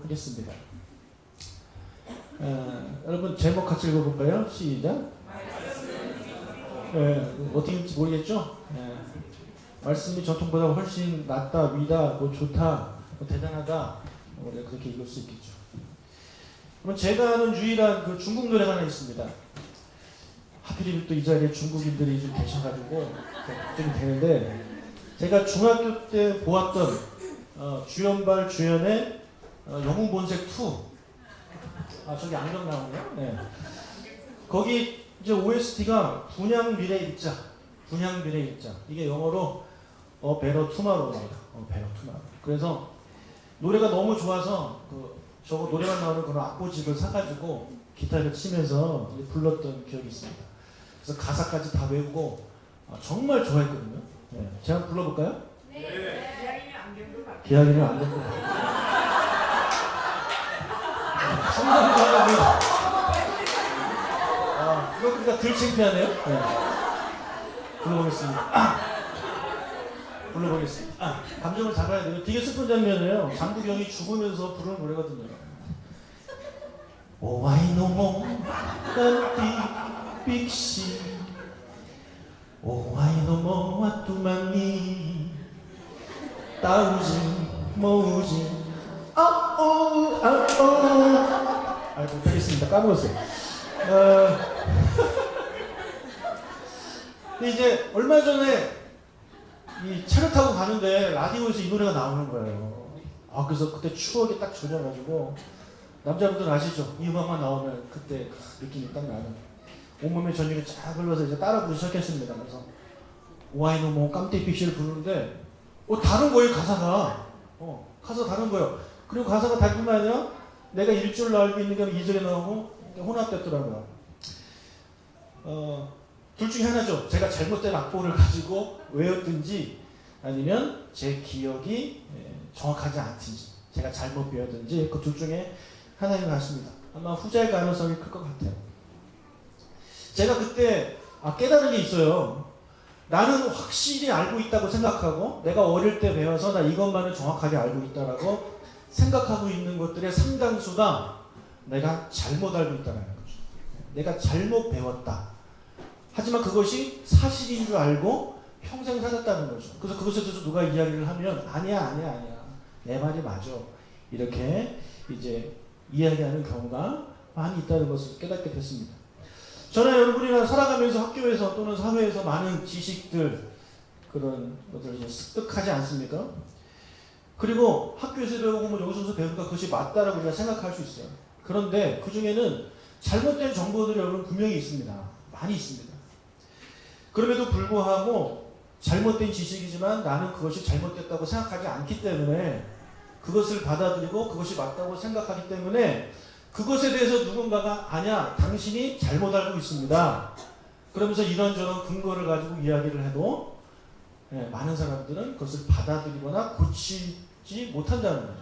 하겠습니다. 여러분 제목 같이 읽어볼까요? 시작. 어떻게 읽을지 모르겠죠? 말씀이 전통보다 훨씬 낫다, 위다, 뭐 좋다, 뭐 대단하다, 우리가 그렇게 읽을 수 있겠죠. 그럼 제가 아는 유일한 그 중국 노래가 하나 있습니다. 하필이면 또 이 자리에 중국인들이 좀 계셔가지고 걱정이 되는데, 제가 중학교 때 보았던 주연발 주연의 영웅본색 2. 저기 안경 나오네요. 네. 거기 이제 OST가 분향미래일자. 이게 영어로 베러 투마로우입니다. 베러 투마로우. 그래서 노래가 너무 좋아서 저거 노래만 나오는 그런 악보집을 사가지고 기타를 치면서 불렀던 기억이 있습니다. 그래서 가사까지 다 외우고 정말 좋아했거든요. 네. 제가 한번 불러볼까요? 네. 기하기는 안 된다. 상당히 이거 그러니까 덜 창피하네요. 네. 불러보겠습니다. 감정을 잡아야 돼요. 되게 슬픈 장면이에요. 장국영이 죽으면서 부르는 노래거든요. 오와이노모 딴띠 빅시 오와이노모 와뚜만니 따우지 모우지 못하겠습니다. 까먹었어요. 근데 이제 얼마 전에 이 차를 타고 가는데 라디오에서 이 노래가 나오는 거예요. 그래서 그때 추억이 딱 젖어가지고, 남자분들 아시죠? 이 음악만 나오면 그때 그 느낌이 딱 나는. 온몸에 전율이 쫙 흘러서 이제 따라 부르기 시작했습니다. 그래서 오아이노모 깜띠픽시를 부르는데 다른 거예요. 가사가 다른 거예요. 그리고 가사가 다른뿐만 아니라 내가 1절 알고 있는 게 2절에 나오고 혼합됐더라고요. 둘 중에 하나죠. 제가 잘못된 악보를 가지고 외웠든지, 아니면 제 기억이 정확하지 않든지, 제가 잘못 배웠든지, 그 둘 중에 하나인 것 같습니다. 아마 후자일 가능성이 클 것 같아요. 제가 그때 깨달은 게 있어요. 나는 확실히 알고 있다고 생각하고, 내가 어릴 때 배워서 나 이것만은 정확하게 알고 있다라고 생각하고 있는 것들의 상당수가 내가 잘못 알고 있다는 거죠. 내가 잘못 배웠다. 하지만 그것이 사실인 줄 알고 평생 살았다는 거죠. 그래서 그것에 대해서 누가 이야기를 하면 아니야. 내 말이 맞아. 이렇게 이제 이야기하는 경우가 많이 있다는 것을 깨닫게 됐습니다. 저는 여러분이랑 살아가면서 학교에서 또는 사회에서 많은 지식들, 그런 것들을 습득하지 않습니까? 그리고 학교에서 배우고 뭐 여기서 배우니까 그것이 맞다라고 우리가 생각할 수 있어요. 그런데 그 중에는 잘못된 정보들이 여러분 분명히 있습니다. 많이 있습니다. 그럼에도 불구하고 잘못된 지식이지만 나는 그것이 잘못됐다고 생각하지 않기 때문에, 그것을 받아들이고 그것이 맞다고 생각하기 때문에 그것에 대해서 누군가가 아니야, 당신이 잘못 알고 있습니다. 그러면서 이런저런 근거를 가지고 이야기를 해도 많은 사람들은 그것을 받아들이거나 고치지 못한다는 거죠.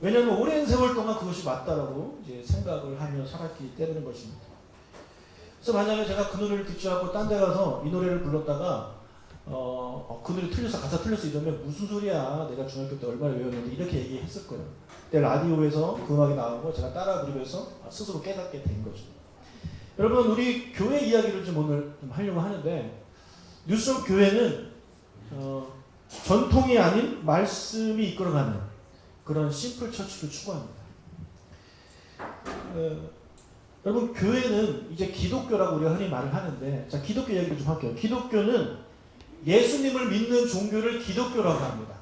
왜냐하면 오랜 세월 동안 그것이 맞다라고 이제 생각을 하며 살았기 때문인 것입니다. 그래서 만약에 제가 그 노래를 듣지 않고 딴 데 가서 이 노래를 불렀다가 그 노래 틀렸어, 가사 틀렸어 이러면 무슨 소리야, 내가 중학교 때 얼마나 외웠는데, 이렇게 얘기했을 거예요. 그때 라디오에서 그 음악이 나오고 제가 따라 부르면서 스스로 깨닫게 된 거죠. 여러분, 우리 교회 이야기를 좀 오늘 좀 하려고 하는데, 뉴스홈 교회는 전통이 아닌 말씀이 이끌어가는 그런 심플 처치를 추구합니다. 여러분, 교회는 이제 기독교라고 우리가 흔히 말을 하는데, 자, 기독교 이야기를 좀 할게요. 기독교는 예수님을 믿는 종교를 기독교라고 합니다.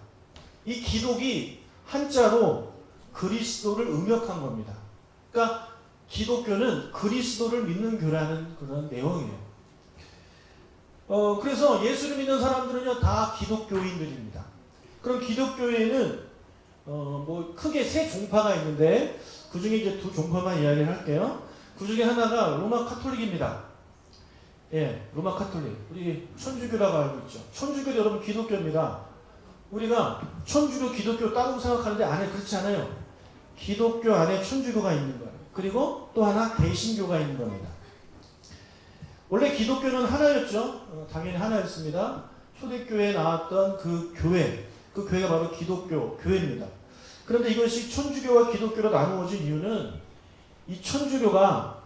이 기독이 한자로 그리스도를 음역한 겁니다. 그러니까 기독교는 그리스도를 믿는 교라는 그런 내용이에요. 그래서 예수를 믿는 사람들은요, 다 기독교인들입니다. 그럼 기독교에는 뭐 크게 세 종파가 있는데, 그 중에 이제 두 종파만 이야기를 할게요. 그 중에 하나가 로마 카톨릭입니다. 로마 카톨릭. 우리 천주교라고 알고 있죠. 천주교도 여러분 기독교입니다. 우리가 천주교, 기독교 따로 생각하는데 안에 그렇지 않아요. 기독교 안에 천주교가 있는 거예요. 그리고 또 하나 개신교가 있는 겁니다. 원래 기독교는 하나였죠. 당연히 하나였습니다. 초대교회에 나왔던 그 교회가 바로 기독교 교회입니다. 그런데 이것이 천주교와 기독교로 나누어진 이유는 이 천주교가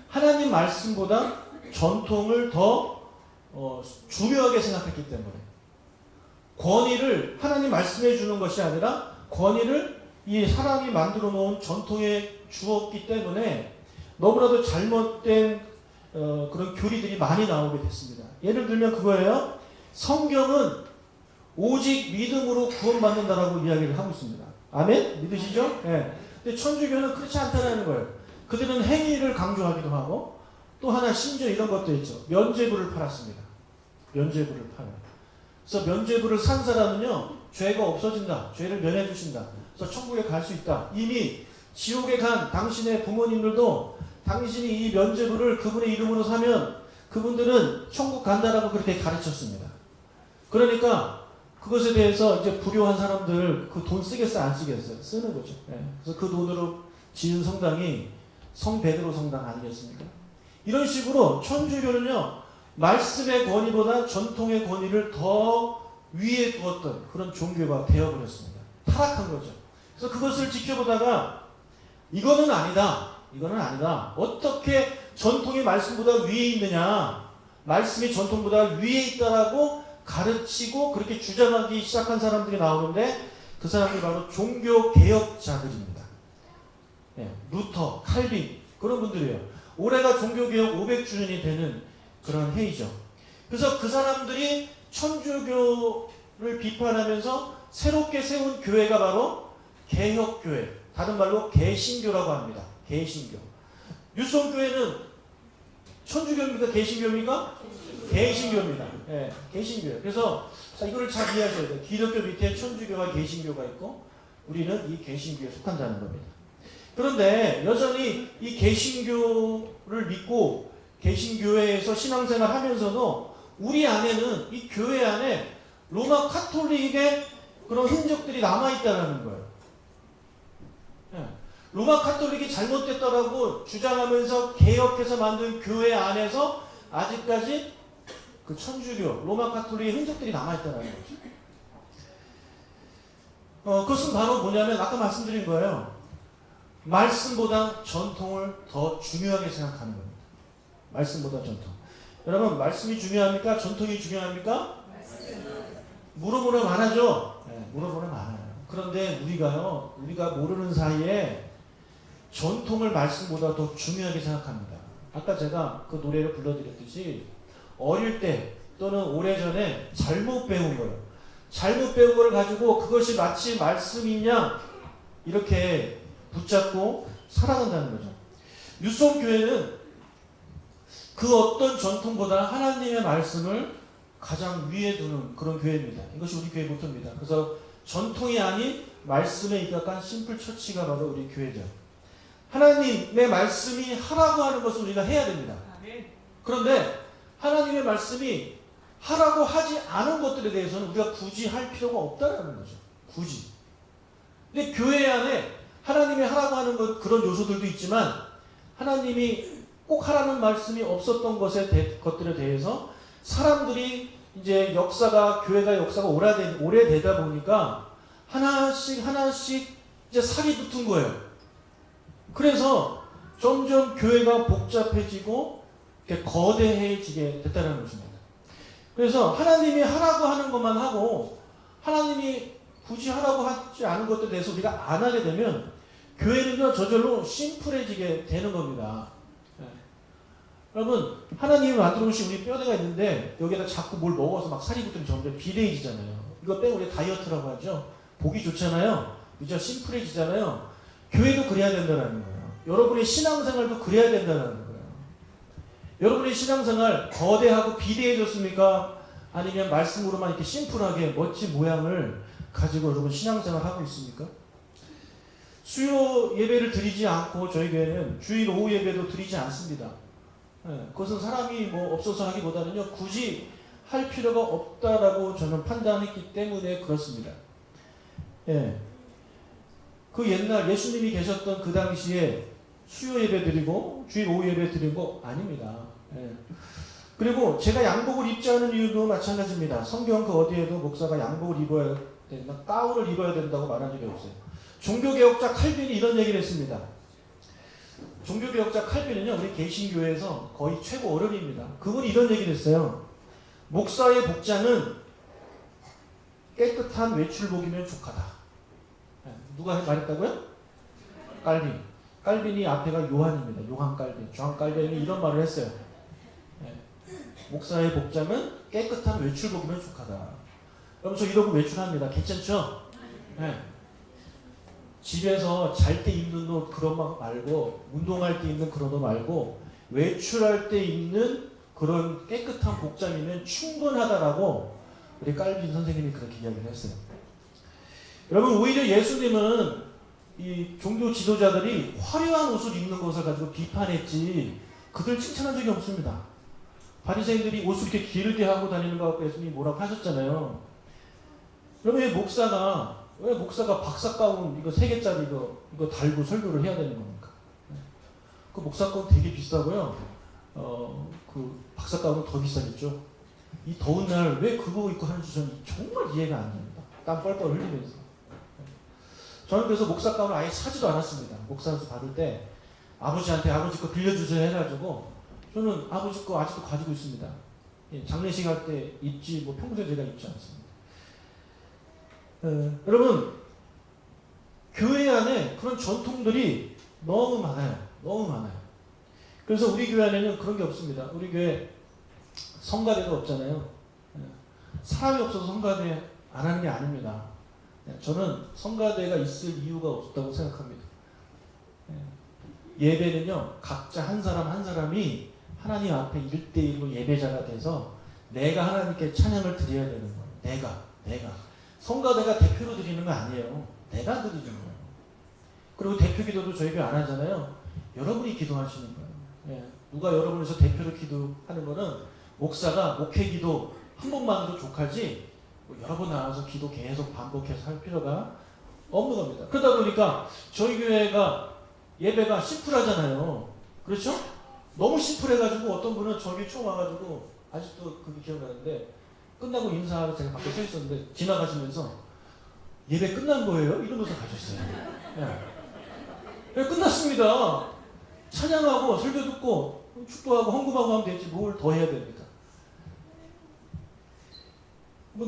하나님 말씀보다 전통을 더 중요하게 생각했기 때문에 권위를 하나님 말씀해 주는 것이 아니라 권위를 이 사람이 만들어 놓은 전통에 주었기 때문에 너무나도 잘못된 그런 교리들이 많이 나오게 됐습니다. 예를 들면 그거예요. 성경은 오직 믿음으로 구원받는다라고 이야기를 하고 있습니다. 아멘? 믿으시죠? 네. 근데 천주교는 그렇지 않다는 거예요. 그들은 행위를 강조하기도 하고 또 하나 심지어 이런 것도 있죠. 면죄부를 팔았습니다. 면죄부를 팔아요. 그래서 면죄부를 산 사람은요, 죄가 없어진다. 죄를 면해 주신다. 그래서 천국에 갈 수 있다. 이미 지옥에 간 당신의 부모님들도 당신이 이 면죄부를 그분의 이름으로 사면 그분들은 천국 간다라고 그렇게 가르쳤습니다. 그러니까 그것에 대해서 이제 불효한 사람들 그 돈 쓰겠어요, 안 쓰겠어요? 쓰는 거죠. 네. 그래서 그 돈으로 지은 성당이 성 베드로 성당 아니겠습니까? 이런 식으로 천주교는요, 말씀의 권위보다 전통의 권위를 더 위에 두었던 그런 종교가 되어버렸습니다. 타락한 거죠. 그래서 그것을 지켜보다가 이거는 아니다. 이거는 아니다. 어떻게 전통이 말씀보다 위에 있느냐. 말씀이 전통보다 위에 있다라고 가르치고 그렇게 주장하기 시작한 사람들이 나오는데 그 사람들이 바로 종교개혁자들입니다. 네, 루터, 칼빈 그런 분들이에요. 올해가 종교개혁 500주년이 되는 그런 해이죠. 그래서 그 사람들이 천주교를 비판하면서 새롭게 세운 교회가 바로 개혁교회, 다른 말로 개신교라고 합니다. 개신교. 유성교회는 천주교입니까? 개신교입니까? 개신교입니다. 네, 개신교예요. 그래서 자, 이거를 잘 이해하셔야 돼요. 기독교 밑에 천주교와 개신교가 있고 우리는 이 개신교에 속한다는 겁니다. 그런데 여전히 이 개신교를 믿고 개신교회에서 신앙생활 하면서도 우리 안에는 이 교회 안에 로마 카톨릭의 그런 흔적들이 남아있다는 거예요. 네. 로마 카톨릭이 잘못됐다라고 주장하면서 개혁해서 만든 교회 안에서 아직까지 그 천주교, 로마 카톨릭의 흔적들이 남아있다는 거죠. 그것은 바로 뭐냐면 아까 말씀드린 거예요. 말씀보다 전통을 더 중요하게 생각하는 겁니다. 말씀보다 전통. 여러분, 말씀이 중요합니까? 전통이 중요합니까? 물어보면 많아죠? 네, 물어보면 많아요. 그런데 우리가 모르는 사이에 전통을 말씀보다 더 중요하게 생각합니다. 아까 제가 그 노래를 불러드렸듯이 어릴 때 또는 오래전에 잘못 배운 거예요. 잘못 배운 걸 가지고 그것이 마치 말씀이냐 이렇게 붙잡고 살아간다는 거죠. 유성교회는 그 어떤 전통보다 하나님의 말씀을 가장 위에 두는 그런 교회입니다. 이것이 우리 교회 모토입니다. 그래서 전통이 아닌 말씀에 입각한 심플 처치가 바로 우리 교회죠. 하나님의 말씀이 하라고 하는 것을 우리가 해야 됩니다. 그런데 하나님의 말씀이 하라고 하지 않은 것들에 대해서는 우리가 굳이 할 필요가 없다는 거죠. 굳이. 근데 교회 안에 하나님이 하라고 하는 그런 요소들도 있지만 하나님이 꼭 하라는 말씀이 없었던 것들에 대해서 사람들이 이제 교회가 역사가 오래되다 보니까 하나씩 이제 살이 붙은 거예요. 그래서 점점 교회가 복잡해지고 거대해지게 됐다는 것입니다. 그래서 하나님이 하라고 하는 것만 하고 하나님이 굳이 하라고 하지 않은 것들에 대해서 우리가 안 하게 되면 교회는요 저절로 심플해지게 되는 겁니다. 네. 여러분 하나님이 만들어 놓으신 우리 뼈대가 있는데 여기에다 자꾸 뭘 먹어서 막 살이 붙으면 점점 비대해지잖아요. 이거 빼고 우리 다이어트라고 하죠. 보기 좋잖아요. 그죠? 심플해지잖아요. 교회도 그래야 된다는 거예요. 여러분의 신앙생활도 그래야 된다는 거예요. 여러분의 신앙생활 거대하고 비대해졌습니까? 아니면 말씀으로만 이렇게 심플하게 멋진 모양을 가지고 여러분 신앙생활 하고 있습니까? 수요 예배를 드리지 않고 저희 교회는 주일 오후 예배도 드리지 않습니다. 그것은 사람이 없어서 하기보다는요 굳이 할 필요가 없다라고 저는 판단했기 때문에 그렇습니다. 예. 그 옛날 예수님이 계셨던 그 당시에 수요 예배 드리고 주일 오후 예배 드린 거 아닙니다. 예. 그리고 제가 양복을 입지 않은 이유도 마찬가지입니다. 성경 그 어디에도 목사가 양복을 입어야 막 가운을 입어야 된다고 말한 적이 없어요. 종교개혁자 칼빈이 이런 얘기를 했습니다. 종교개혁자 칼빈은요, 우리 개신교회에서 거의 최고 어른입니다. 그분이 이런 얘기를 했어요. 목사의 복장은 깨끗한 외출복이면 족하다. 누가 말했다고요? 칼빈. 칼빈이 앞에가 요한입니다. 요한 칼빈. 조한 칼빈이 이런 말을 했어요. 목사의 복장은 깨끗한 외출복이면 족하다. 그럼 저 이러고 외출합니다. 괜찮죠? 집에서 잘 때 입는 옷 그런 거 말고, 운동할 때 입는 그런 옷 말고, 외출할 때 입는 그런 깨끗한 복장이면 충분하다라고 우리 칼빈 선생님이 그렇게 이야기를 했어요. 여러분, 오히려 예수님은 이 종교 지도자들이 화려한 옷을 입는 것을 가지고 비판했지 그들 칭찬한 적이 없습니다. 바리새인들이 옷을 이렇게 길게 하고 다니는 거 갖고 예수님이 뭐라고 하셨잖아요. 그러면 왜 목사가 박사 가운 이거 3개짜리 이거 달고 설교를 해야 되는 겁니까? 그 목사 가운 되게 비싸고요. 그 박사 가운은 더 비싸겠죠. 이 더운 날 왜 그거 입고 하는지 저는 정말 이해가 안 됩니다. 땀 뻘뻘 흘리면서. 저는 그래서 목사 가운을 아예 사지도 않았습니다. 목사 안수 받을 때 아버지한테 아버지 거 빌려주세요 해가지고 저는 아버지 거 아직도 가지고 있습니다. 장례식 할 때 입지 뭐 평소에 제가 입지 않습니다. 여러분, 교회 안에 그런 전통들이 너무 많아요. 너무 많아요. 그래서 우리 교회 안에는 그런 게 없습니다. 우리 교회 성가대가 없잖아요. 사람이 없어서 성가대 안 하는 게 아닙니다. 저는 성가대가 있을 이유가 없다고 생각합니다. 예배는요, 각자 한 사람 한 사람이 하나님 앞에 1대1로 예배자가 돼서 내가 하나님께 찬양을 드려야 되는 거예요. 내가. 성가대가 대표로 드리는 거 아니에요. 내가 드리는 거예요. 그리고 대표 기도도 저희 교회 안 하잖아요. 여러분이 기도하시는 거예요. 누가 여러분에서 대표로 기도하는 거는 목사가 목회 기도 한 번만으로 족하지 여러 번 나와서 기도 계속 반복해서 할 필요가 없는 겁니다. 그러다 보니까 저희 교회가 예배가 심플하잖아요. 그렇죠? 너무 심플해가지고 어떤 분은 저기 처음 와가지고 아직도 그게 기억나는데 끝나고 인사하러 제가 밖에 서 있었는데 지나가시면서 예배 끝난 거예요? 이러면서 가셨어요. 끝났습니다. 찬양하고 설교 듣고 축도하고 헌금하고 하면 되지 뭘 더 해야 됩니까?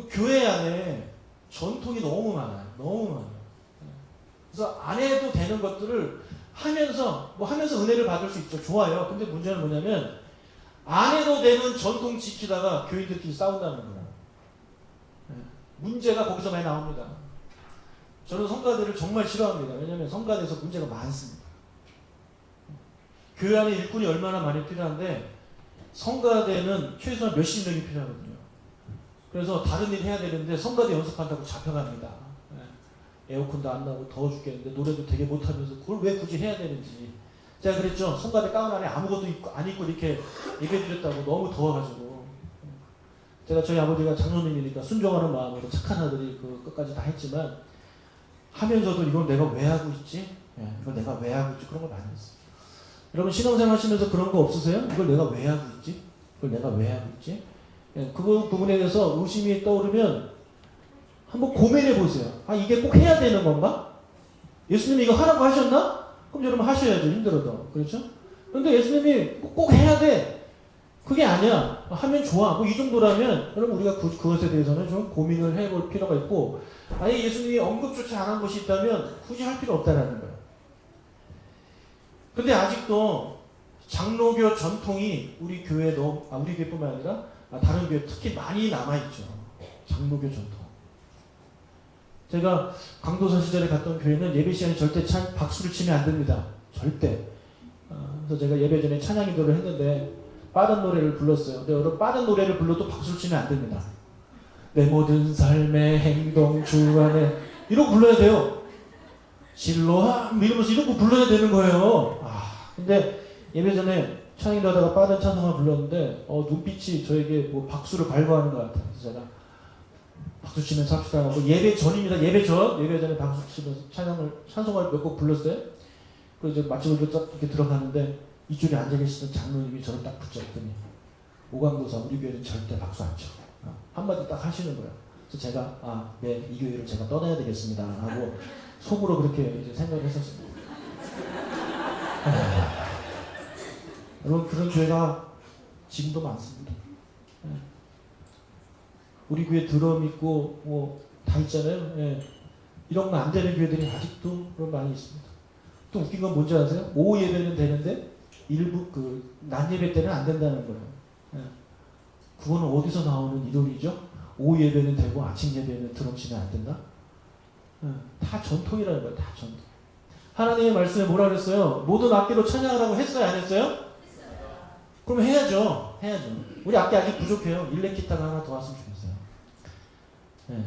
교회 안에 전통이 너무 많아요. 너무 많아요. 그래서 안 해도 되는 것들을 하면서 은혜를 받을 수 있죠. 좋아요. 근데 문제는 뭐냐면 안 해도 되는 전통 지키다가 교인들끼리 싸운다는 거예요. 문제가 거기서 많이 나옵니다. 저는 성가대를 정말 싫어합니다. 왜냐하면 성가대에서 문제가 많습니다. 교회 안에 일꾼이 얼마나 많이 필요한데 성가대는 최소한 몇십 명이 필요하거든요. 그래서 다른 일 해야 되는데 성가대 연습한다고 잡혀갑니다. 에어컨도 안 나고 더워 죽겠는데 노래도 되게 못하면서 그걸 왜 굳이 해야 되는지. 제가 그랬죠. 성가대 가운 안에 아무것도 안 입고 이렇게 예배드렸다고 너무 더워가지고. 제가 저희 아버지가 장로님이니까 순종하는 마음으로 착한 아들이 그 끝까지 다 했지만 하면서도 이걸 내가 왜 하고 있지? 이걸 내가 왜 하고 있지? 그런 걸 많이 했어요. 여러분 신앙생활 하시면서 그런 거 없으세요? 이걸 내가 왜 하고 있지? 이걸 내가 왜 하고 있지? 그 부분에 대해서 의심이 떠오르면 한번 고민해 보세요. 이게 꼭 해야 되는 건가? 예수님이 이거 하라고 하셨나? 그럼 여러분 하셔야죠. 힘들어도. 그렇죠? 그런데 예수님이 꼭 해야 돼. 그게 아니야. 하면 좋아. 이 정도라면 여러분 우리가 그것에 대해서는 좀 고민을 해볼 필요가 있고 아예 예수님이 언급조차 안 한 것이 있다면 굳이 할 필요 없다는 거예요. 근데 아직도 장로교 전통이 우리 교회도 우리 교회뿐만 아니라 다른 교회 특히 많이 남아있죠. 장로교 전통. 제가 강도선 시절에 갔던 교회는 예배 시간에 절대 박수를 치면 안 됩니다. 절대. 그래서 제가 예배 전에 찬양 기도를 했는데 빠른 노래를 불렀어요. 근데 여러분 빠른 노래를 불러도 박수를 치면 안 됩니다. 내 모든 삶의 행동 주 안에 이러고 불러야 돼요. 실로함 이러면서 이러고 불러야 되는 거예요. 근데 예배 전에 찬양 기도하다가 빠른 찬송을 불렀는데 눈빛이 저에게 박수를 발부하는 것 같아요. 그래서 제가 박수 치면서 합시다. 예배 전입니다. 예배 전에 박수 치면서 찬송을 몇 곡 불렀어요. 그래서 이제 마침을 이렇게 들어가는데 이쪽에 앉아 계시던 장로님이 저를 딱 붙잡더니 오광도사 우리 교회는 절대 박수 안 쳐. 한마디 딱 하시는 거예요. 그래서 제가 네, 이 교회를 제가 떠나야 되겠습니다 하고 속으로 그렇게 이제 생각을 했었습니다. 여러분 그런 교회가 지금도 많습니다. 우리 교회 드럼 있고 뭐 다 있잖아요. 예. 이런 거 안 되는 교회들이 아직도 그런 많이 있습니다. 또 웃긴 건 뭔지 아세요? 오후 예배는 되는데 일부 그 낮 예배 때는 안 된다는 거예요. 예. 그거는 어디서 나오는 이론이죠? 오후 예배는 되고 아침 예배는 드럼 치면 안 된다? 예. 다 전통이라는 거예요. 다 전통. 하나님의 말씀에 뭐라 그랬어요? 모든 악기로 찬양하라고 했어요? 안 했어요? 했어요. 그럼 해야죠. 해야죠. 우리 악기 아직 부족해요. 일렉 기타가 하나 더 왔으면 좋겠어요. 예.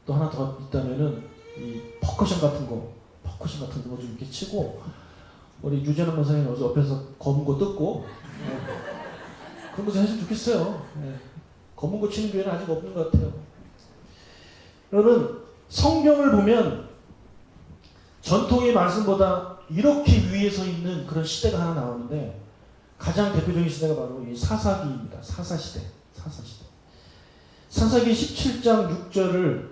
또 하나 더 있다면은 이 퍼커션 같은 거 좀 이렇게 치고 우리 유재남 선생님 어서 옆에서 검은 거 뜯고 그런 거 좀 했으면 좋겠어요. 검은 거 치는 교회는 아직 없는 것 같아요. 여러분 성경을 보면 전통의 말씀보다 이렇게 위에 서 있는 그런 시대가 하나 나오는데 가장 대표적인 시대가 바로 이 사사기입니다. 사사시대. 사사기 17장 6절을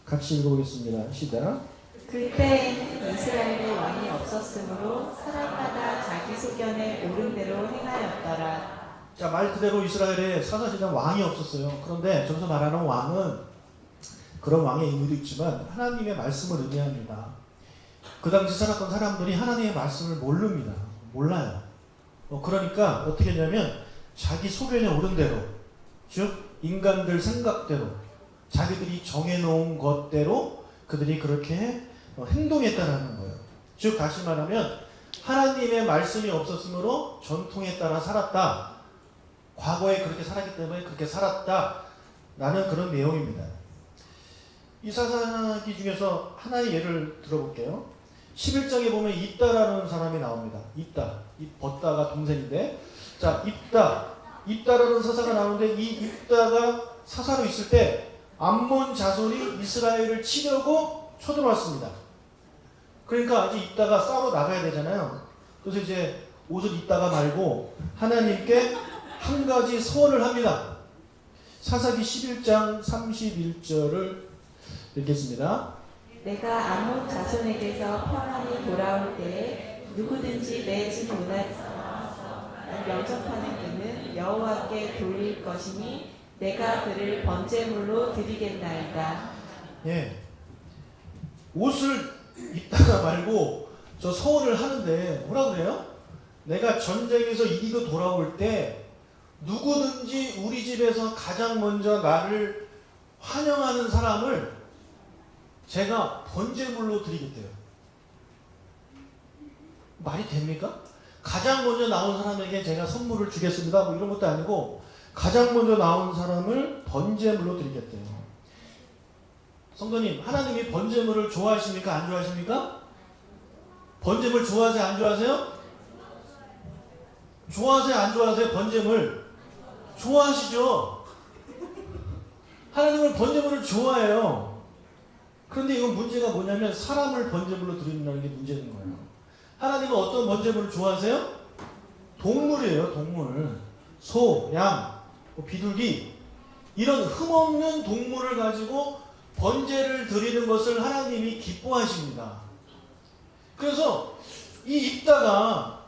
같이 읽어보겠습니다. 시작. 그때에는 이스라엘에 왕이 없었으므로 사람마다 자기 소견에 옳은 대로 행하였더라. 자, 말 그대로 이스라엘에 사사시장 왕이 없었어요. 그런데 저기서 말하는 왕은 그런 왕의 의미도 있지만 하나님의 말씀을 의미합니다. 그 당시 살았던 사람들이 하나님의 말씀을 모릅니다. 몰라요. 그러니까 어떻게 했냐면 자기 소견에 옳은 대로, 즉 인간들 생각대로 자기들이 정해놓은 것대로 그들이 그렇게 행동했다라는 거예요. 즉 다시 말하면 하나님의 말씀이 없었으므로 전통에 따라 살았다. 과거에 그렇게 살았기 때문에 그렇게 살았다라는 그런 내용입니다. 이 사사기 중에서 하나의 예를 들어볼게요. 11장에 보면 입다라는 사람이 나옵니다. 입다. 벗다가 동생인데, 자, 입다라는 사사가 나오는데 이 입다가 사사로 있을 때 암몬 자손이 이스라엘을 치려고 쳐들어왔습니다. 그러니까 이제 입다가 싸우러 나가야 되잖아요. 그래서 이제 옷을 입다가 말고 하나님께 한 가지 소원을 합니다. 사사기 11장 31절을 읽겠습니다. 내가 암몬 자손에게서 평안히 돌아올 때에 누구든지 내 집 문화에서 영접하는 그는 여호와께 돌릴 것이니 내가 그를 번제물로 드리겠나이다. 예, 옷을 입다가 말고 저 소원을 하는데 뭐라 그래요? 내가 전쟁에서 이기고 돌아올 때 누구든지 우리 집에서 가장 먼저 나를 환영하는 사람을 제가 번제물로 드리겠대요. 말이 됩니까? 가장 먼저 나온 사람에게 제가 선물을 주겠습니다. 뭐 이런 것도 아니고 가장 먼저 나온 사람을 번제물로 드리겠대요. 성도님, 하나님이 번제물을 좋아하십니까? 안 좋아하십니까? 번제물 좋아하세요? 안 좋아하세요? 좋아하세요? 안 좋아하세요? 번제물 좋아하시죠? 하나님은 번제물을 좋아해요. 그런데 이건 문제가 뭐냐면 사람을 번제물로 드린다는 게 문제인 거예요. 하나님은 어떤 번제물을 좋아하세요? 동물이에요. 동물. 소, 양, 비둘기 이런 흠없는 동물을 가지고 번제를 드리는 것을 하나님이 기뻐하십니다. 그래서 이 입다가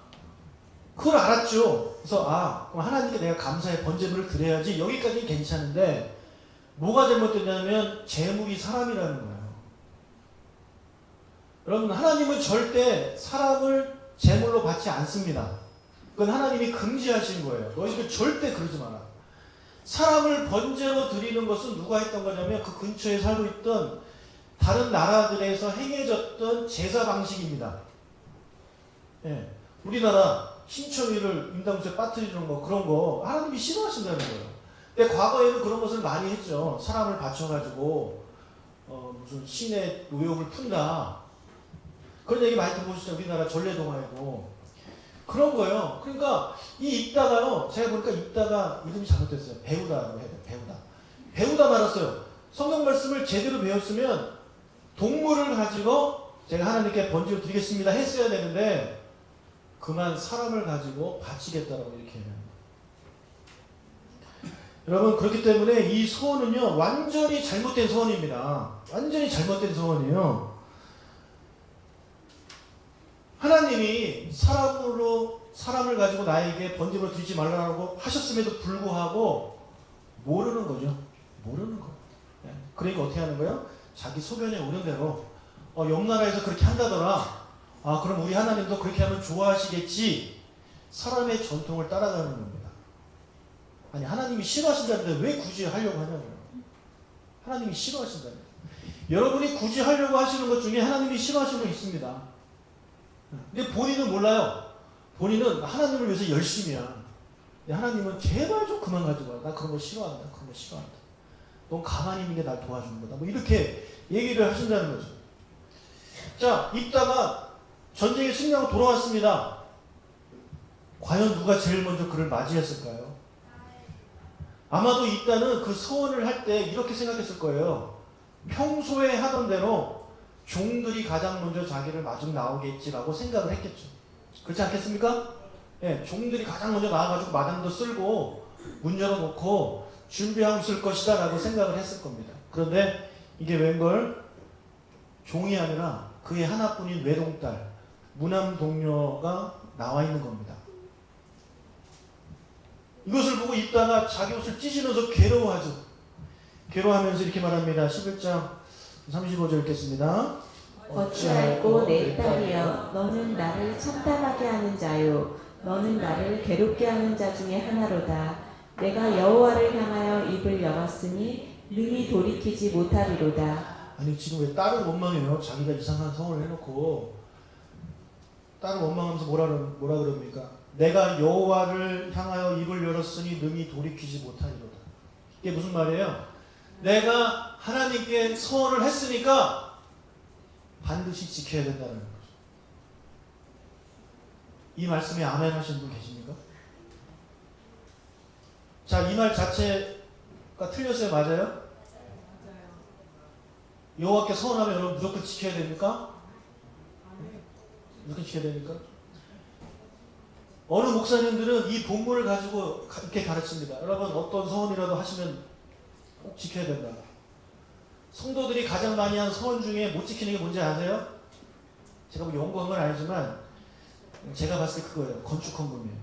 그걸 알았죠. 그래서 그럼 하나님께 내가 감사의 번제물을 드려야지. 여기까지는 괜찮은데 뭐가 잘못됐냐면 재물이 사람이라는 거예요. 여러분, 하나님은 절대 사람을 제물로 받지 않습니다. 그건 하나님이 금지하신 거예요. 너희들 절대 그러지 마라. 사람을 번제로 드리는 것은 누가 했던 거냐면 그 근처에 살고 있던 다른 나라들에서 행해졌던 제사 방식입니다. 예, 우리나라 신천지를 인당수에 빠뜨리는 거, 그런 거 하나님이 싫어하신다는 거예요. 근데 과거에는 그런 것을 많이 했죠. 사람을 바쳐가지고 무슨 신의 노역을 푼다. 그런 얘기 많이 들어보시죠. 우리나라 전래동화에도. 그런 거예요. 그러니까 이 입다가요, 제가 보니까 입다가 이름이 잘못됐어요. 배우다라고 해야 돼요. 배우다 말았어요. 성경 말씀을 제대로 배웠으면 동물을 가지고 제가 하나님께 번제를 드리겠습니다 했어야 되는데 그만 사람을 가지고 바치겠다라고 이렇게 해요. 여러분, 그렇기 때문에 이 소원은요, 완전히 잘못된 소원입니다. 완전히 잘못된 소원이에요. 하나님이 사람을 가지고 나에게 번제물을 드리지 말라고 하셨음에도 불구하고 모르는 거죠. 모르는 거. 그러니까 어떻게 하는 거예요? 자기 소견에 오는 대로 옆 나라에서 그렇게 한다더라. 아, 그럼 우리 하나님도 그렇게 하면 좋아하시겠지. 사람의 전통을 따라가는 겁니다. 아니, 하나님이 싫어하신다는데 왜 굳이 하려고 하냐고요. 하나님이 싫어하신다는. 여러분이 굳이 하려고 하시는 것 중에 하나님이 싫어하시는 거 있습니다. 근데 본인은 몰라요. 본인은 하나님을 위해서 열심히야. 근데 하나님은 제발 좀 그만 가지고 와. 나 그런 거 싫어한다. 그런 거 싫어한다. 넌 가만히 있는 게 날 도와주는 거다. 뭐 이렇게 얘기를 하신다는 거죠. 자, 입다가 전쟁에 승리하고 돌아왔습니다. 과연 누가 제일 먼저 그를 맞이했을까요? 아마도 입다는 그 소원을 할 때 이렇게 생각했을 거예요. 평소에 하던 대로 종들이 가장 먼저 자기를 마중 나오겠지라고 생각을 했겠죠. 그렇지 않겠습니까? 예, 종들이 가장 먼저 나와가지고 마당도 쓸고 문 열어놓고 준비하고 있을 것이다 라고 생각을 했을 겁니다. 그런데 이게 웬걸 종이 아니라 그의 하나뿐인 외동딸 무남 동료가 나와 있는 겁니다. 이것을 보고 입다가 자기 옷을 찢으면서 괴로워하죠. 괴로워하면서 이렇게 말합니다. 11장 35절 읽겠습니다. 어찌할꼬 내 딸이여 너는 나를 참담하게 하는 자요 너는 나를 괴롭게 하는 자 중에 하나로다. 내가 여호와를 향하여 입을 열었으니 능히 돌이키지 못하리로다. 아니, 지금 왜 딸을 원망해요? 자기가 이상한 소원을 해놓고 딸을 원망하면서 뭐라 그럽니까? 내가 여호와를 향하여 입을 열었으니 능히 돌이키지 못하리로다. 이게 무슨 말이에요? 내가 하나님께 소원을 했으니까 반드시 지켜야 된다는 거죠. 이 말씀에 아멘 하시는 분 계십니까? 자, 이 말 자체가 틀렸어요? 맞아요? 여호와께 소원하면 여러분 무조건 지켜야 됩니까? 무조건 지켜야 됩니까? 어느 목사님들은 이 본문을 가지고 이렇게 가르칩니다. 여러분, 어떤 소원이라도 하시면 꼭 지켜야 된다. 성도들이 가장 많이 한 소원 중에 못 지키는 게 뭔지 아세요? 제가 뭐 연구한 건 아니지만 제가 봤을 때 그거예요. 건축 헌금이에요.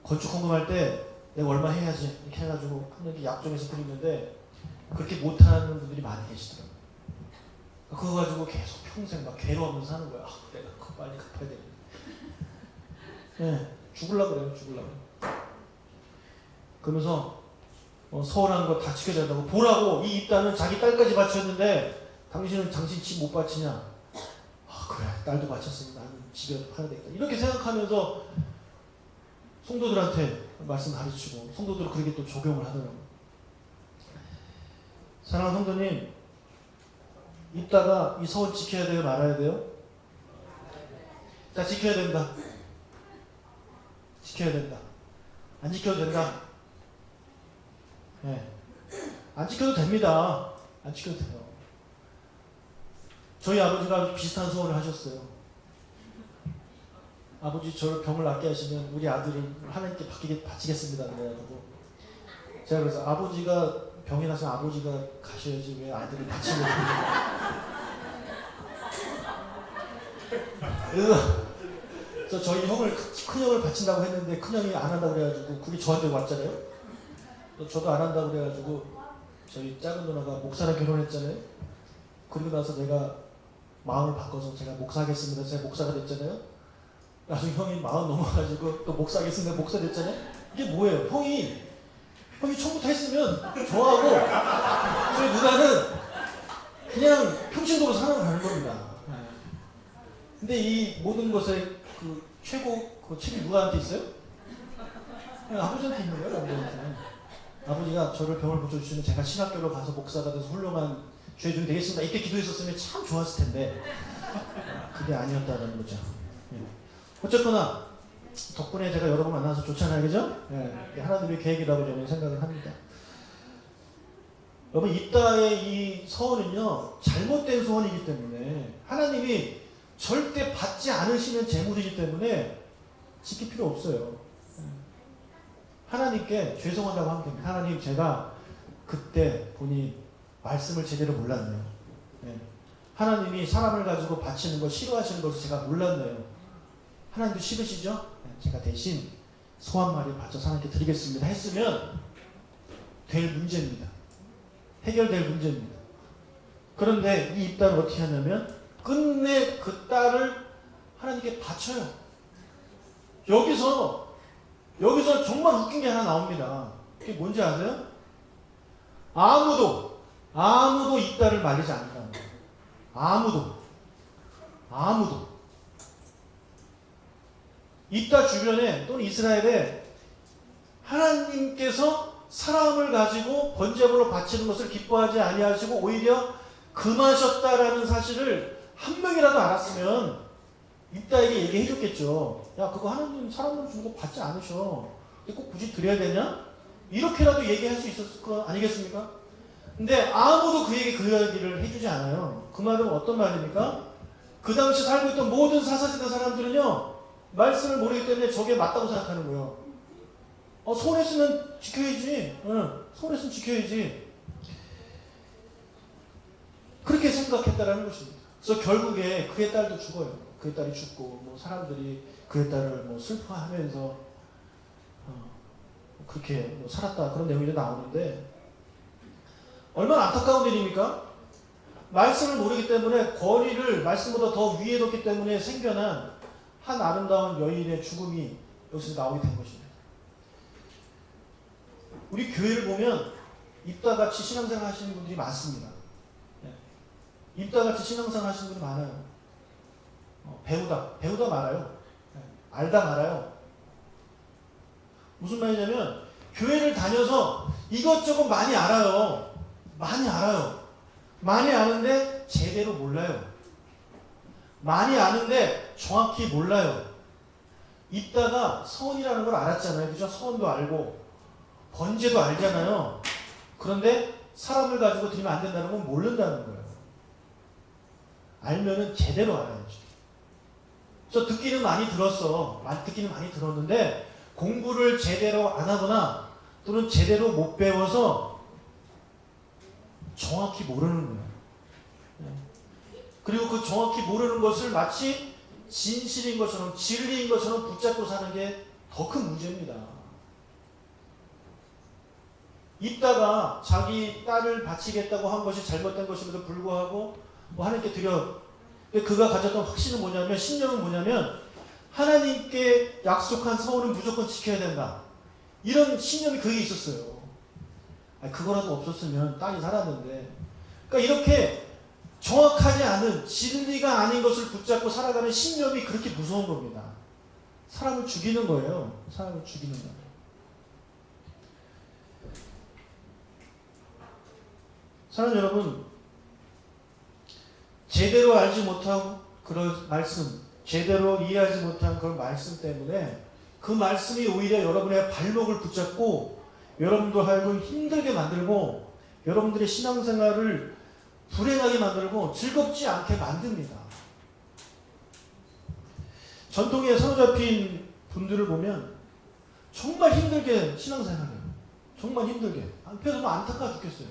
건축 헌금할 때 내가 얼마 해야지 이렇게 해가지고 하는 게 약정해서 드리는데 그렇게 못하는 분들이 많이 계시더라고요. 그거 가지고 계속 평생 막 괴로워하면서 사는 거야. 아, 내가 그거 빨리 갚아야 되는데. 네, 죽으려고 그래요. 죽으려고. 그러면서 서운한 거 다 지켜야 된다고. 보라고 이 입다는 자기 딸까지 바쳤는데 당신은 당신 집 못 바치냐? 아, 그래, 딸도 바쳤으니 나는 집에 팔아야 되겠다. 이렇게 생각하면서 성도들한테 말씀 가르치고 성도들은 그렇게 또 적용을 하더라고요. 사랑하는 성도님, 입다가 이 소원 지켜야 돼요? 말아야 돼요? 자, 지켜야 된다. 지켜야 된다. 안 지켜도 된다. 네. 안 지켜도 됩니다. 안 지켜도 돼요. 저희 아버지가 비슷한 소원을 하셨어요. 아버지, 저를 병을 낫게 하시면 우리 아들을 하나님께 바치겠습니다. 그래가지고 제가 그래서 아버지가 병이 나서 아버지가 가셔야지 왜 아들을 바치려고. 그래서 저희 형을, 큰형을 바친다고 했는데 큰형이 안 한다고 그래가지고 그게 저한테 왔잖아요. 저도 안 한다고 그래가지고 저희 작은 누나가 목사랑 결혼했잖아요. 그리고 나서 내가 마음을 바꿔서 제가 목사하겠습니다. 제가 목사가 됐잖아요. 나중에 형이 마음 넘어가지고 또 목사하겠습니다. 목사 됐잖아요. 이게 뭐예요? 형이 처음부터 했으면 저하고 저희 누나는 그냥 평신도로 살아가는 겁니다. 근데 이 모든 것의 그 최고 그 책이 누구한테 있어요? 아버지한테 있는 거예요. 아버지한테. 아버지가 저를 병을 고쳐주시면 제가 신학교로 가서 목사가 돼서 훌륭한 죄종이 되겠습니다. 이렇게 기도했었으면 참 좋았을 텐데 그게 아니었다는 거죠. 어쨌거나 덕분에 제가 여러분 만나서 좋잖아요. 그죠? 예, 하나님의 계획이라고 저는 생각을 합니다. 여러분, 입다의 이 소원은요, 잘못된 소원이기 때문에 하나님이 절대 받지 않으시는 재물이기 때문에 지킬 필요 없어요. 하나님께 죄송하다고 하면 됩니다. 하나님, 제가 그때 보니 말씀을 제대로 몰랐네요. 네. 하나님이 사람을 가지고 바치는 걸 싫어하시는 것을 제가 몰랐네요. 하나님도 싫으시죠? 네. 제가 대신 소 한 마리 바쳐서 하나님께 드리겠습니다 했으면 될 문제입니다. 해결될 문제입니다. 그런데 이 입단을 어떻게 하냐면 끝내 그 딸을 하나님께 바쳐요. 여기서 정말 웃긴 게 하나 나옵니다. 그게 뭔지 아세요? 아무도 이 딸을 말리지 않는다는 거예요. 아무도. 이 딸 주변에 또는 이스라엘에 하나님께서 사람을 가지고 번제물로 바치는 것을 기뻐하지 아니하시고 오히려 금하셨다라는 사실을 한 명이라도 알았으면 입다에게 얘기해 줬겠죠. 야, 그거 하나님 사람으로 주는 거 받지 않으셔. 근데 꼭 굳이 드려야 되냐? 이렇게라도 얘기할 수 있었을 거 아니겠습니까? 근데 아무도 그에게 그 이야기를 해주지 않아요. 그 말은 어떤 말입니까? 그 당시 살고 있던 모든 사사지대 사람들은요, 말씀을 모르기 때문에 저게 맞다고 생각하는 거예요. 손했으면 지켜야지. 손했으면 지켜야지. 그렇게 생각했다라는 것입니다. 그래서 결국에 그의 딸도 죽어요. 그의 딸이 죽고, 사람들이 그의 딸을 슬퍼하면서 그렇게 살았다, 그런 내용이 나오는데, 얼마나 안타까운 일입니까? 말씀을 모르기 때문에 권위를 말씀보다 더 위에 뒀기 때문에 생겨난 한 아름다운 여인의 죽음이 여기서 나오게 된 것입니다. 우리 교회를 보면 입다같이 신앙생활 하시는 분들이 많습니다. 입다같이 신앙생활 하시는 분이 많아요. 배우다 말아요. 알다 말아요. 무슨 말이냐면 교회를 다녀서 이것저것 많이 알아요. 많이 아는데 제대로 몰라요. 많이 아는데 정확히 몰라요. 입다가 서원이라는 걸 알았잖아요. 그죠? 서원도 알고 번제도 알잖아요. 그런데 사람을 가지고 드리면 안 된다는 건 모른다는 거예요. 알면은 제대로 알아야죠. 그래서 듣기는 많이 들었는데 공부를 제대로 안 하거나 또는 제대로 못 배워서 정확히 모르는 거예요. 그리고 그 정확히 모르는 것을 마치 진실인 것처럼, 진리인 것처럼 붙잡고 사는 게 더 큰 문제입니다. 입다가 자기 딸을 바치겠다고 한 것이 잘못된 것임에도 불구하고 하나님께 드려. 그가 가졌던 확신은 뭐냐면, 신념은 뭐냐면, 하나님께 약속한 서원은 무조건 지켜야 된다. 이런 신념이 그게 있었어요. 그거라도 없었으면 딸이 살았는데. 그러니까 이렇게 정확하지 않은, 진리가 아닌 것을 붙잡고 살아가는 신념이 그렇게 무서운 겁니다. 사람을 죽이는 거예요. 사람을 죽이는 거예요. 사랑하는 여러분, 제대로 알지 못하고 그런 말씀, 제대로 이해하지 못한 그런 말씀 때문에 그 말씀이 오히려 여러분의 발목을 붙잡고 여러분도 하여금 힘들게 만들고 여러분들의 신앙생활을 불행하게 만들고 즐겁지 않게 만듭니다. 전통에 사로잡힌 분들을 보면 정말 힘들게 신앙생활해요. 정말 힘들게. 한편으로 너무 안타까워 죽겠어요.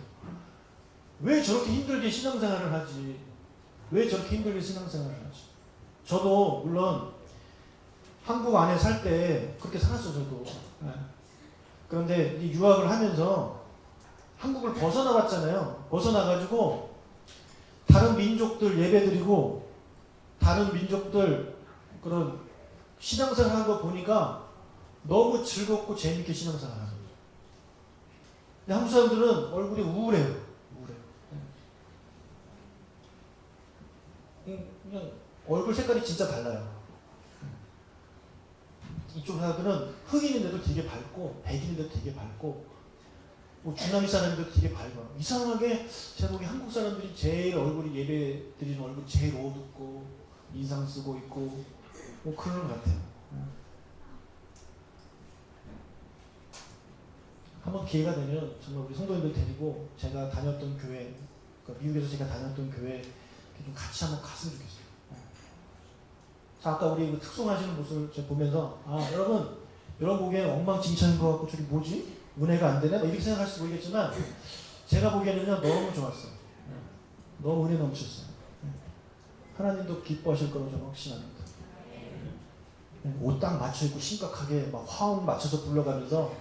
왜 저렇게 힘들게 신앙생활을 하지? 왜 저렇게 힘들게 신앙생활을 하지? 저도 물론 한국 안에 살 때 그렇게 살았어요. 저도. 그런데 유학을 하면서 한국을 벗어나봤잖아요. 벗어나가지고 다른 민족들 예배드리고 다른 민족들 그런 신앙생활 하는 거 보니까 너무 즐겁고 재밌게 신앙생활 하는 거예요. 근데 한국 사람들은 얼굴이 우울해요. 그냥 얼굴 색깔이 진짜 달라요. 이쪽 사람들은 흑인인데도 되게 밝고 백인인데도 되게 밝고 중남미 사람인데도 되게 밝아요. 이상하게 제가 보기에 한국 사람들이 제일 얼굴이 예배 드리는 얼굴 제일 어둡고 인상 쓰고 있고 그런 것 같아요. 한번 기회가 되면 정말 우리 성도님들 데리고 제가 다녔던 교회, 그러니까 미국에서 제가 다녔던 교회 좀 같이 한번 갔으면 좋겠어요. 자, 아까 우리 특송하시는 모습을 제가 보면서 여러분 여러분 보기에는 엉망진창인 것 같고 저기 뭐지? 은혜가 안 되네? 뭐 이렇게 생각할지 모르겠지만 제가 보기에는요 너무 좋았어요. 너무 은혜 넘쳤어요. 하나님도 기뻐하실 거라고 저는 확신합니다. 옷 딱 맞춰 입고 심각하게 막 화음 맞춰서 불러가면서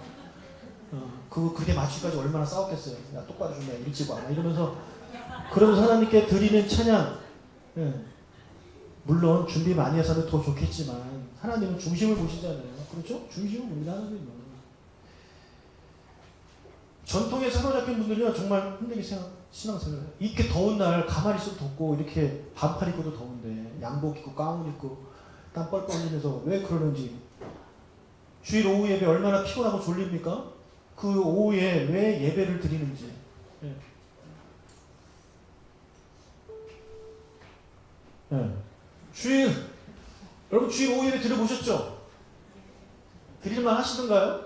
그게 맞추기까지 얼마나 싸웠겠어요. 야 똑바로 좀 해 일찍 와 이러면서 그러면서 하나님께 드리는 찬양 물론 준비 많이 해서는 더 좋겠지만 하나님은 중심을 보시잖아요. 그렇죠? 중심을 봅니다. 하나님은. 전통에 사로잡힌 분들은 정말 힘들게 신앙생활 해요. 이렇게 더운 날 가만히 있어도 덥고 이렇게 반팔 입고도 더운데 양복 입고 가운 입고 땀 뻘뻘 흘리면서 왜 그러는지 주일 오후 예배 얼마나 피곤하고 졸립니까? 그 오후에 왜 예배를 드리는지 여러분 주일 오후 예배 들어보셨죠? 드릴만 하시던가요?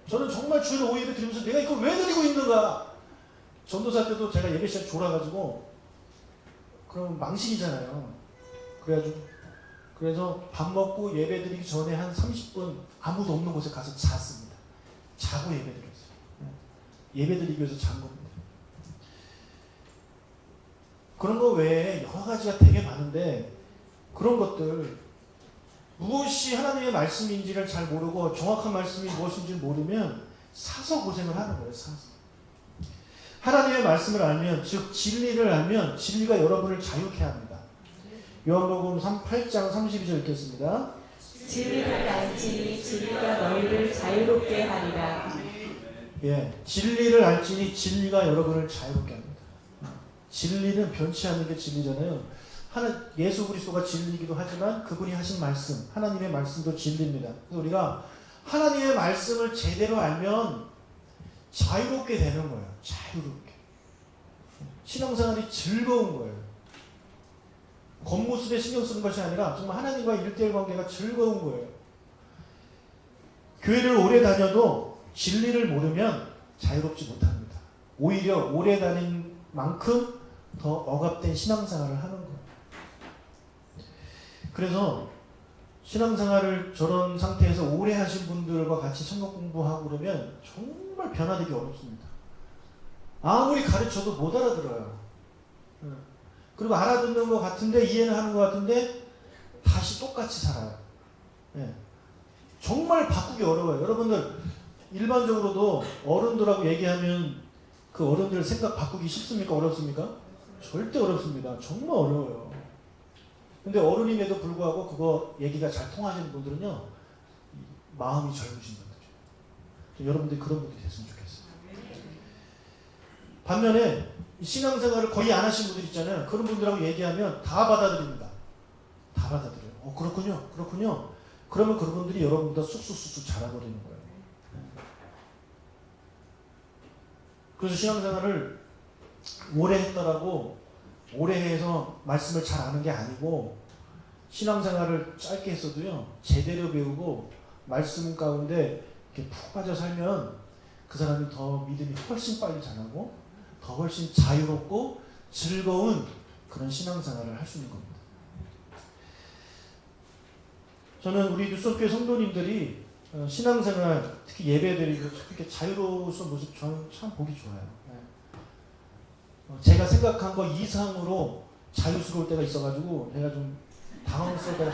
저는 정말 주일 오후 예배 드리면서 내가 이걸 왜 드리고 있는가? 전도사 때도 제가 예배 시간 졸아가지고 그럼 망신이잖아요. 그래서 밥 먹고 예배 드리기 전에 한 30분 아무도 없는 곳에 가서 잤습니다. 자고 예배 드렸어요. 예배 드리기 위해서 잔 겁니다. 그런 거 외에 여러 가지가 되게 많은데 그런 것들 무엇이 하나님의 말씀인지를 잘 모르고 정확한 말씀이 무엇인지 모르면 사서 고생을 하는 거예요. 사서. 하나님의 말씀을 알면 즉 진리를 알면 진리가 여러분을 자유케 합니다. 요한복음 8장 32절 읽겠습니다. 진리를 알지니 진리가 너희를 자유롭게 하리라. 진리를 알지니 진리가 여러분을 자유롭게 합니다. 진리는 변치 않는 게 진리잖아요. 예수 그리스도가 진리이기도 하지만 그분이 하신 말씀, 하나님의 말씀도 진리입니다. 그래서 우리가 하나님의 말씀을 제대로 알면 자유롭게 되는 거예요. 자유롭게. 신앙생활이 즐거운 거예요. 겉모습에 신경 쓰는 것이 아니라 정말 하나님과 1대1 관계가 즐거운 거예요. 교회를 오래 다녀도 진리를 모르면 자유롭지 못합니다. 오히려 오래 다닌 만큼 더 억압된 신앙생활을 하는 거예요. 그래서 신앙생활을 저런 상태에서 오래 하신 분들과 같이 성경 공부하고 그러면 정말 변화되기 어렵습니다. 아무리 가르쳐도 못 알아들어요. 그리고 알아듣는 것 같은데 이해는 하는 것 같은데 다시 똑같이 살아요. 정말 바꾸기 어려워요. 여러분들 일반적으로도 어른들하고 얘기하면 그 어른들 생각 바꾸기 쉽습니까? 어렵습니까? 절대 어렵습니다. 정말 어려워요. 근데 어른임에도 불구하고 그거 얘기가 잘 통하시는 분들은요 마음이 젊으신 분들이에요. 여러분들이 그런 분들이 됐으면 좋겠어요. 반면에 신앙생활을 거의 안 하신 분들 있잖아요. 그런 분들하고 얘기하면 다 받아들입니다. 다 받아들여요. 그렇군요. 그러면 그런 분들이 여러분보다 쑥쑥 자라버리는 거예요. 그래서 신앙생활을 오래 했더라고 오래 해서 말씀을 잘 아는 게 아니고 신앙생활을 짧게 했어도요 제대로 배우고 말씀 가운데 이렇게 푹 빠져 살면 그 사람이 더 믿음이 훨씬 빨리 자라고 더 훨씬 자유롭고 즐거운 그런 신앙생활을 할 수 있는 겁니다. 저는 우리 뉴스교회 성도님들이 신앙생활 특히 예배드리고 이렇게 자유로운 모습 저는 참 보기 좋아요. 제가 생각한 거 이상으로 자유스러울 때가 있어가지고 제가 좀 당황스러울 때가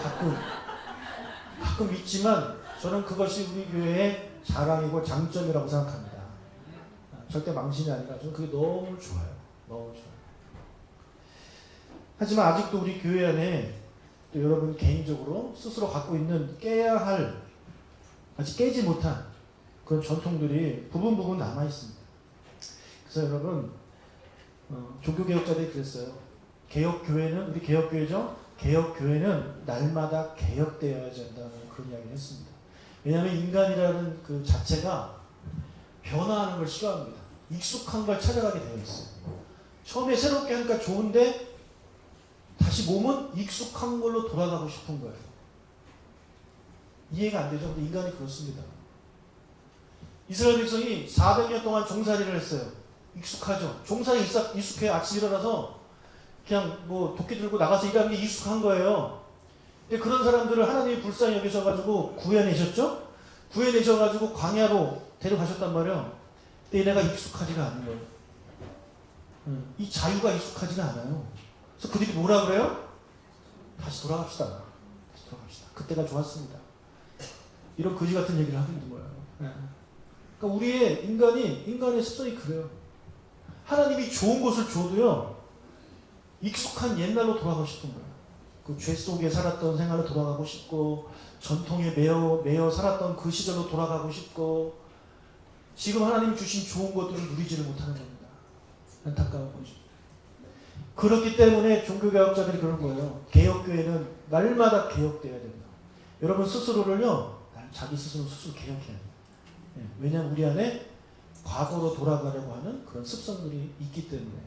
가끔 있지만 저는 그것이 우리 교회의 자랑이고 장점이라고 생각합니다. 절대 망신이 아니라 저는 그게 너무 좋아요. 너무 좋아요. 하지만 아직도 우리 교회 안에 또 여러분 개인적으로 스스로 갖고 있는 깨야 할 아직 깨지 못한 그런 전통들이 부분 남아 있습니다. 그래서 여러분 종교개혁자들이 그랬어요. 개혁교회는 우리 개혁교회죠. 개혁교회는 날마다 개혁되어야 된다는 그런 이야기를 했습니다. 왜냐하면 인간이라는 그 자체가 변화하는 걸 싫어합니다. 익숙한 걸 찾아가게 되어 있어요. 처음에 새롭게 하니까 좋은데 다시 몸은 익숙한 걸로 돌아가고 싶은 거예요. 이해가 안 되죠? 근데 인간이 그렇습니다. 이스라엘 백성이 400년 동안 종살이를 했어요. 익숙하죠? 종살이 익숙해요. 아침 일어나서 그냥 뭐 도끼 들고 나가서 일하는 게 익숙한 거예요. 근데 그런 사람들을 하나님이 불쌍히 여기셔가지고 구해내셨죠? 구해내셔가지고 광야로 데려가셨단 말이에요. 근데 얘네가 익숙하지가 않은 거예요. 이 자유가 익숙하지가 않아요. 그래서 그들이 뭐라 그래요? 다시 돌아갑시다. 다시 돌아갑시다. 그때가 좋았습니다. 이런 거지 같은 얘기를 하고 있는 거예요. 그러니까 우리의 인간의 습성이 그래요. 하나님이 좋은 것을 줘도요, 익숙한 옛날로 돌아가고 싶은 거예요. 그 죄 속에 살았던 생활로 돌아가고 싶고, 전통에 매여 살았던 그 시절로 돌아가고 싶고, 지금 하나님이 주신 좋은 것들을 누리지를 못하는 겁니다. 안타까운 거죠. 그렇기 때문에 종교개혁자들이 그런 거예요. 개혁교회는 날마다 개혁돼야 된다. 여러분 스스로를요, 자기 스스로 개혁해야 돼요. 왜냐하면 우리 안에 과거로 돌아가려고 하는 그런 습성들이 있기 때문에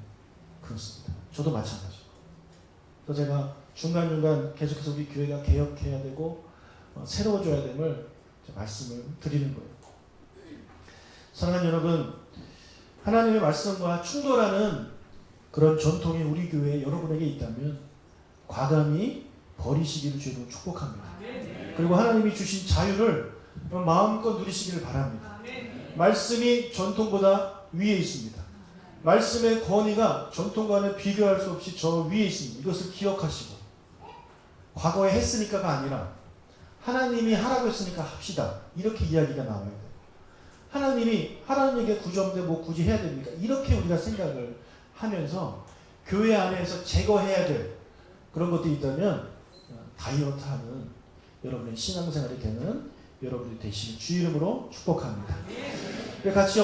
그렇습니다. 저도 마찬가지고. 그래서 제가 중간중간 계속해서 우리 교회가 개혁해야 되고 새로워져야 됨을 말씀을 드리는 거예요. 사랑하는 여러분, 하나님의 말씀과 충돌하는 그런 전통이 우리 교회에 여러분에게 있다면 과감히 버리시기를 주로 축복합니다. 그리고 하나님이 주신 자유를 마음껏 누리시기를 바랍니다. 말씀이 전통보다 위에 있습니다. 말씀의 권위가 전통과는 비교할 수 없이 저 위에 있습니다. 이것을 기억하시고 과거에 했으니까가 아니라 하나님이 하라고 했으니까 합시다. 이렇게 이야기가 나와야 돼요. 하나님이 하라는 얘기가 구조인데 뭐 굳이 해야 됩니까? 이렇게 우리가 생각을 하면서 교회 안에서 제거해야 될 그런 것들이 있다면 다이어트하는 여러분의 신앙생활이 되는 여러분이 되시는 주 이름으로 축복합니다. 같이